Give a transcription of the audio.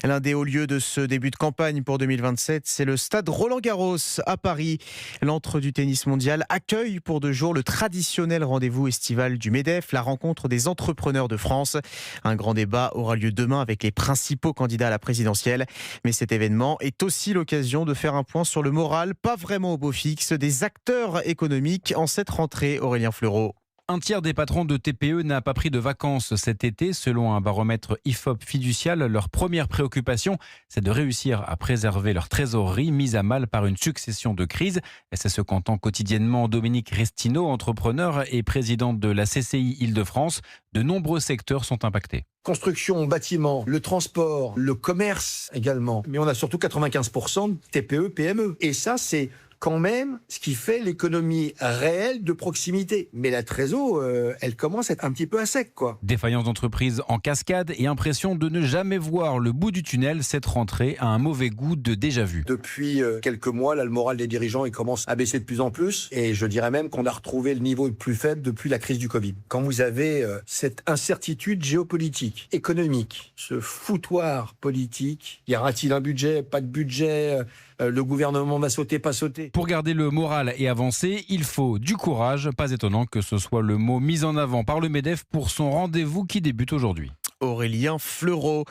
L'un des hauts lieux de ce début de campagne pour 2027, c'est le stade Roland-Garros à Paris. L'antre du tennis mondial accueille pour 2 jours le traditionnel rendez-vous estival du MEDEF, la rencontre des entrepreneurs de France. Un grand débat aura lieu demain avec les principaux candidats à la présidentielle. Mais cet événement est aussi l'occasion de faire un point sur le moral, pas vraiment au beau fixe, des acteurs économiques en cette rentrée. Aurélien Fleureau. Un tiers des patrons de TPE n'a pas pris de vacances cet été. Selon un baromètre IFOP fiducial, leur première préoccupation, c'est de réussir à préserver leur trésorerie mise à mal par une succession de crises. Et c'est ce qu'entend quotidiennement Dominique Restineau, entrepreneur et présidente de la CCI Île-de-France. De nombreux secteurs sont impactés. Construction, bâtiment, le transport, le commerce également. Mais on a surtout 95% de TPE, PME. Et ça, c'est quand même ce qui fait l'économie réelle de proximité. Mais la trésor, elle commence à être un petit peu à sec, quoi. Défaillance d'entreprise en cascade et impression de ne jamais voir le bout du tunnel. Cette rentrée a un mauvais goût de déjà-vu. Depuis quelques mois, là, le moral des dirigeants il commence à baisser de plus en plus. Et je dirais même qu'on a retrouvé le niveau le plus faible depuis la crise du Covid. Quand vous avez cette incertitude géopolitique, économique, ce foutoir politique, y aura-t-il un budget, pas de budget, le gouvernement va sauter, pas sauter. Pour garder le moral et avancer, il faut du courage. Pas étonnant que ce soit le mot mis en avant par le MEDEF pour son rendez-vous qui débute aujourd'hui. Aurélien Fleureau.